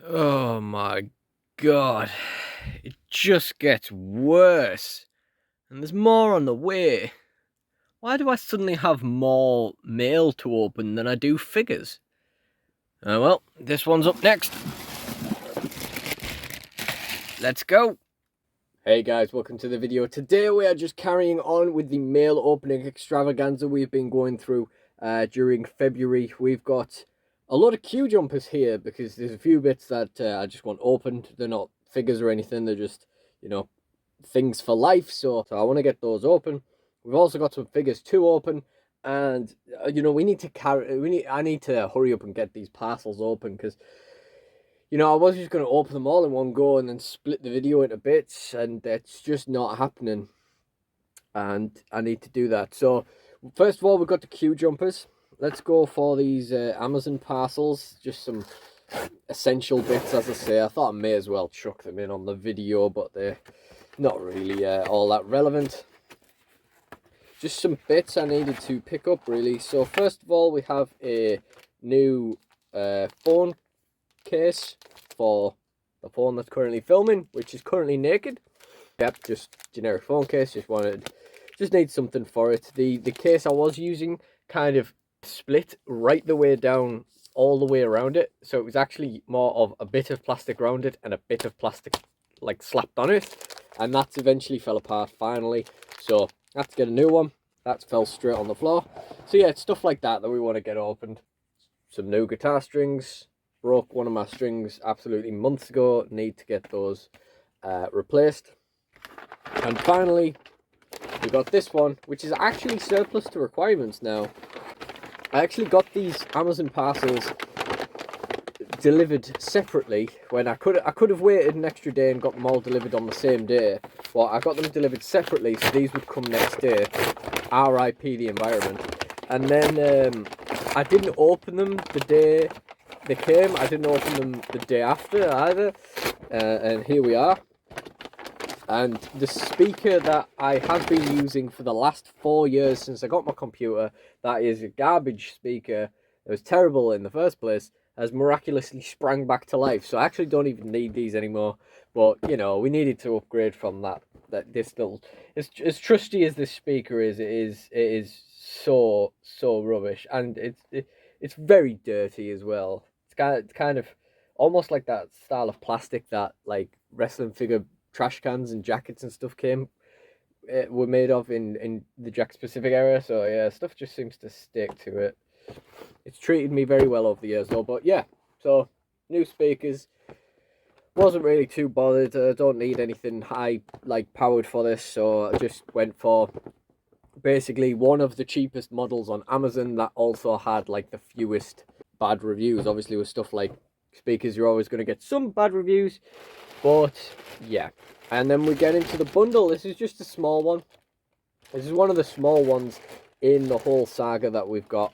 Oh my god. It just gets worse. And there's more on the way. Why do I suddenly have more mail to open than I do figures? Well, this one's up next. Let's go. Hey guys, welcome to the video. Today we are just carrying on with the mail opening extravaganza we've been going through during February. We've got a lot of queue jumpers here because there's a few bits that I just want opened. They're not figures or anything, they're just, things for life. So I want to get those open. We've also got some figures to open, and we need to I need to hurry up and get these parcels open because I was just going to open them all in one go and then split the video into bits, and that's just not happening. And I need to do that. So, first of all, we've got the queue jumpers. Let's go for these Amazon parcels. Just some essential bits, as I say. I thought I may as well chuck them in on the video, but they're not really all that relevant. Just some bits I needed to pick up, really. So, first of all, we have a new phone case for the phone that's currently filming, which is currently naked. Yep, just generic phone case. Just need something for it. The case I was using kind of split right the way down, all the way around it, so it was actually more of a bit of plastic around it and a bit of plastic like slapped on it, and that's eventually fell apart finally. So I have to get a new one. That fell straight on the floor. So yeah, it's stuff like that we want to get opened. Some new guitar strings. Broke one of my strings absolutely months ago. Need to get those replaced. And finally, we got this one, which is actually surplus to requirements now. I actually got these Amazon parcels delivered separately when I could have waited an extra day and got them all delivered on the same day. Well, I got them delivered separately, so these would come next day. R.I.P. the environment. And then I didn't open them the day they came. I didn't open them the day after either. And here we are. And the speaker that I have been using for the last 4 years since I got my computer, that is a garbage speaker, it was terrible in the first place, has miraculously sprang back to life. So I actually don't even need these anymore. But, we needed to upgrade from that this little, as trusty as this speaker is, it is so rubbish. And it's very dirty as well. It's kind of almost like that style of plastic that like wrestling figure trash cans and jackets and stuff were made of in the Jack Pacific area. So yeah, stuff just seems to stick to it. It's treated me very well over the years though. But yeah, so new speakers. Wasn't really too bothered. I don't need anything high like powered for this, so I just went for basically one of the cheapest models on Amazon that also had like the fewest bad reviews. Obviously with stuff like speakers, you're always going to get some bad reviews, but yeah. And then we get into the bundle. This is just a small one. This is one of the small ones in the whole saga that we've got,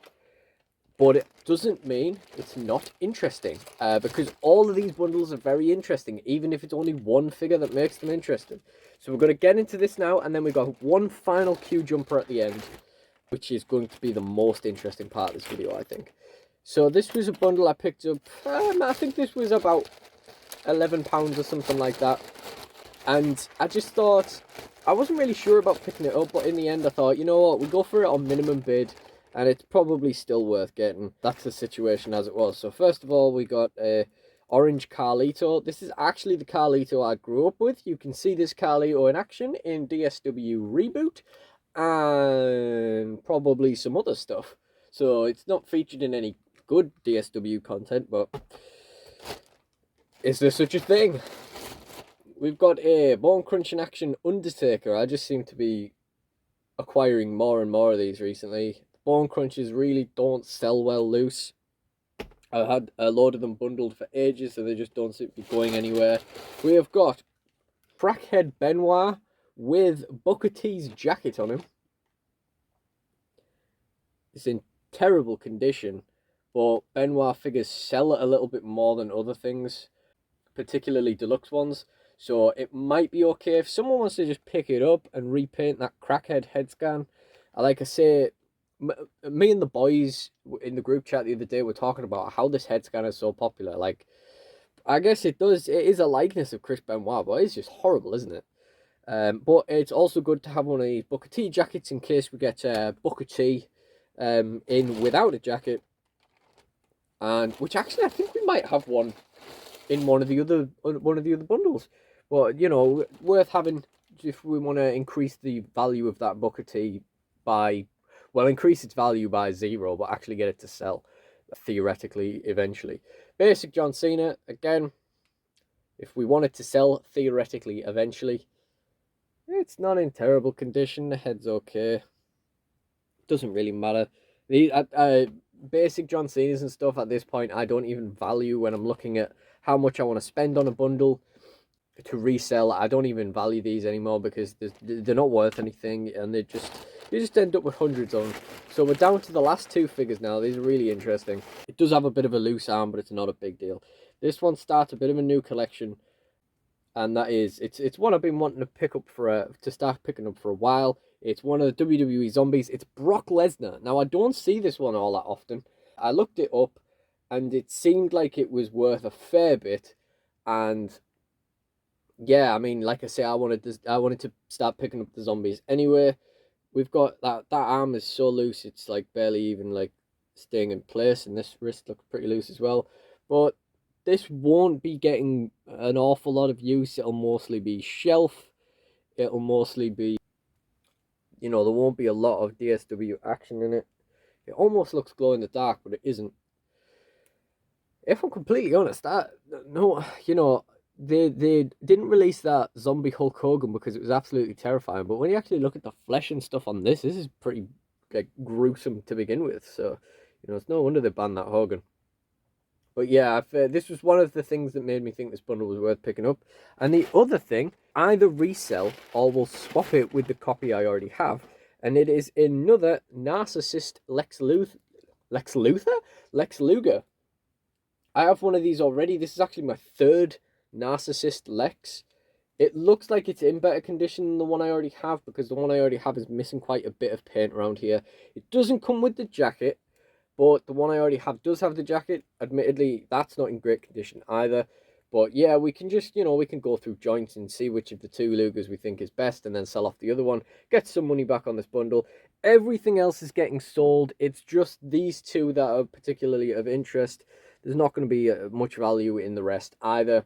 but it doesn't mean it's not interesting, because all of these bundles are very interesting, even if it's only one figure that makes them interesting. So we're going to get into this now, and then we've got one final queue jumper at the end, which is going to be the most interesting part of this video, I think. So this was a bundle I picked up, I think this was about £11 or something like that. And I just thought, I wasn't really sure about picking it up, but in the end I thought, you know what, we go for it on minimum bid, and it's probably still worth getting. That's the situation as it was. So first of all, we got a orange Carlito. This is actually the Carlito I grew up with. You can see this Carlito in action in DSW Reboot, and probably some other stuff. So it's not featured in any good DSW content, but is there such a thing? We've got a Bone Crunch in action Undertaker. I just seem to be acquiring more and more of these recently. Bone Crunches really don't sell well loose. I've had a load of them bundled for ages, so they just don't seem to be going anywhere. We have got Crackhead Benoit with Booker T's jacket on him. It's in terrible condition, but Benoit figures sell a little bit more than other things, particularly deluxe ones. So it might be okay if someone wants to just pick it up and repaint that Crackhead head scan. Like I say, me and the boys in the group chat the other day were talking about how this head scan is so popular. Like, I guess it does. It is a likeness of Chris Benoit, but it's just horrible, isn't it? But it's also good to have one of these Booker T jackets in case we get Booker T in without a jacket, and which actually I think we might have one in one of the other bundles. But you know, worth having if we want to increase the value of that Booker T by, well, increase its value by 0, but actually get it to sell theoretically eventually. Basic John Cena again. If we want it to sell theoretically eventually, it's not in terrible condition. The head's okay. Doesn't really matter. The basic John Cena's and stuff at this point, I don't even value when I'm looking at how much I want to spend on a bundle to resell. I don't even value these anymore because they're not worth anything, and you just end up with hundreds of them. So we're down to the last 2 figures now. These are really interesting. It does have a bit of a loose arm, but it's not a big deal. This one starts a bit of a new collection, and that is it's one I've been wanting to pick up to start picking up for a while. It's one of the WWE zombies. It's Brock Lesnar. Now I don't see this one all that often. I looked it up, and it seemed like it was worth a fair bit. And yeah, I mean, like I say, I wanted to start picking up the zombies anyway. We've got that arm is so loose, it's like barely even like staying in place, and this wrist looks pretty loose as well. But this won't be getting an awful lot of use. It'll mostly be shelf. It'll mostly be, you know, there won't be a lot of DSW action in it. It almost looks glow in the dark, but it isn't. If I'm completely honest, you know, they didn't release that zombie Hulk Hogan because it was absolutely terrifying. But when you actually look at the flesh and stuff on this is pretty like gruesome to begin with. So, you know, it's no wonder they banned that Hogan. But yeah, this was one of the things that made me think this bundle was worth picking up. And the other thing, either resell or we'll swap it with the copy I already have. And it is another narcissist Lex Luger. I have one of these already. This is actually my 3rd narcissist Lex. It looks like it's in better condition than the one I already have, because the one I already have is missing quite a bit of paint around here. It doesn't come with the jacket, but the one I already have does have the jacket. Admittedly, that's not in great condition either. But yeah, we can just, you know, we can go through joints and see which of the 2 Lugers we think is best, and then sell off the other one, get some money back on this bundle. Everything else is getting sold. It's just these 2 that are particularly of interest. There's not going to be much value in the rest either.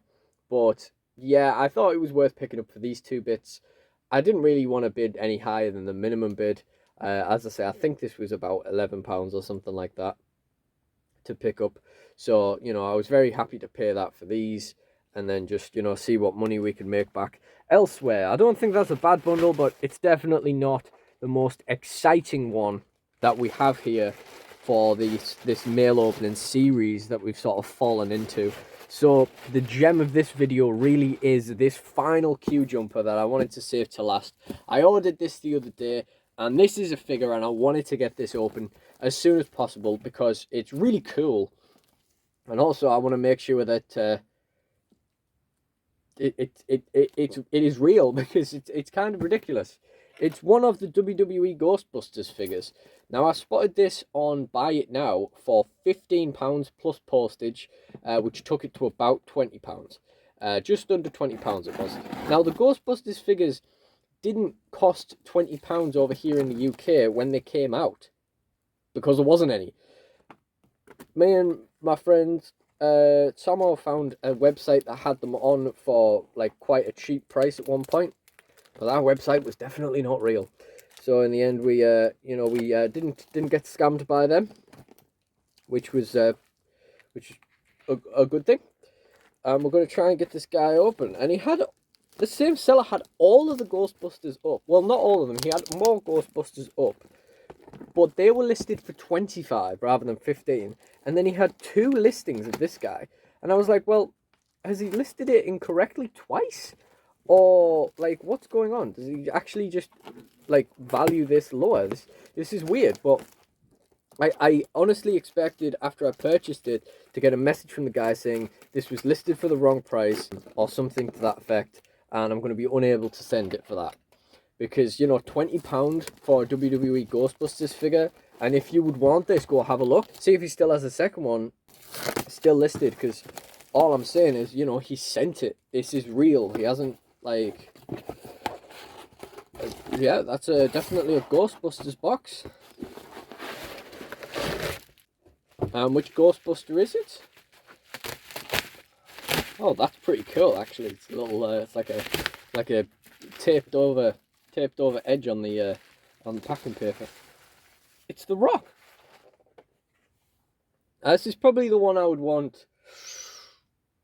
But yeah, I thought it was worth picking up for these 2 bits. I didn't really want to bid any higher than the minimum bid. As I say, I think this was about £11 or something like that to pick up. So, you know, I was very happy to pay that for these, and then just, you know, see what money we can make back elsewhere. I don't think that's a bad bundle, but it's definitely not the most exciting one that we have here for this mail opening series that we've sort of fallen into. So the gem of this video really is this final queue jumper that I wanted to save to last. I ordered this the other day, and this is a figure, and I wanted to get this open as soon as possible because it's really cool. And also I want to make sure that it is real, because it's kind of ridiculous. It's one of the WWE Ghostbusters figures. Now, I spotted this on Buy It Now for £15 plus postage, which took it to about £20. Just under £20 it was. Now, the Ghostbusters figures didn't cost £20 over here in the UK when they came out, because there wasn't any. Me and my friends somehow found a website that had them on for like quite a cheap price at one point. But that website was definitely not real. So in the end, we didn't get scammed by them, which was a good thing. We're going to try and get this guy open, and the same seller had all of the Ghostbusters up. Well, not all of them. He had more Ghostbusters up, but they were listed for 25 rather than 15. And then he had 2 listings of this guy, and I was like, well, has he listed it incorrectly twice? Or, like, what's going on? Does he actually just, like, value this lower? This is weird, but I honestly expected, after I purchased it, to get a message from the guy saying this was listed for the wrong price, or something to that effect, and I'm going to be unable to send it for that. Because, you know, £20 for a WWE Ghostbusters figure, and if you would want this, go have a look. See if he still has a second one still listed, because all I'm saying is, you know, he sent it. This is real. He hasn't, like... yeah, that's definitely a Ghostbusters box. Which Ghostbuster is it? Oh, that's pretty cool, actually. It's a little, it's like a taped over edge on the packing paper. It's The Rock. This is probably the one I would want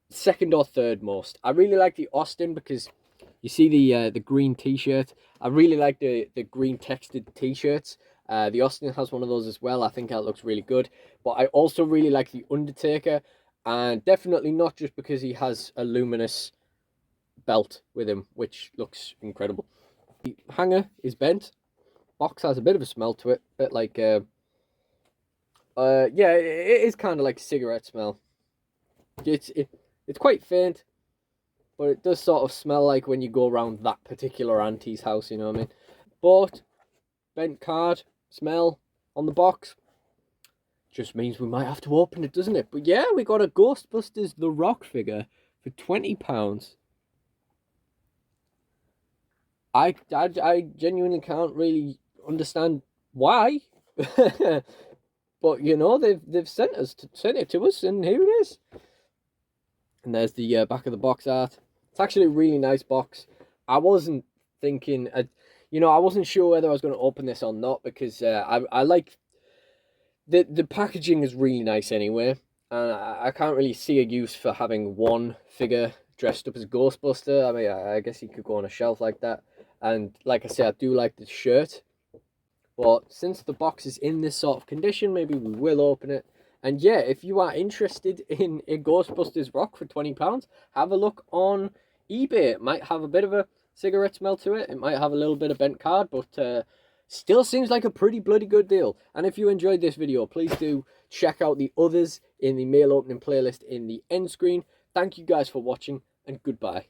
second or third most. I really like the Austin because you see the green t-shirt. I really like the green textured t-shirts. The Austin has one of those as well. I think that looks really good. But I also really like the Undertaker, and definitely not just because he has a luminous belt with him, which looks incredible. The hanger is bent. Box has a bit of a smell to it, a bit like yeah, it is kind of like a cigarette smell. It's quite faint, but it does sort of smell like when you go around that particular auntie's house, you know what I mean? But bent card smell on the box just means we might have to open it, doesn't it? But yeah, we got a Ghostbusters The Rock figure for £20. I genuinely can't really understand why. But you know, they've sent it to us, and here it is. And there's the back of the box art. It's actually a really nice box. I wasn't thinking, you know, I wasn't sure whether I was going to open this or not, because I like the packaging is really nice anyway, and I can't really see a use for having one figure dressed up as a Ghostbuster. I mean, I guess he could go on a shelf like that. And like I said, I do like the shirt. But since the box is in this sort of condition, maybe we will open it. And yeah, if you are interested in a Ghostbusters Rock for £20, have a look on eBay. It might have a bit of a cigarette smell to it. It might have a little bit of bent card, but still seems like a pretty bloody good deal. And if you enjoyed this video, please do check out the others in the mail opening playlist in the end screen. Thank you guys for watching, and goodbye.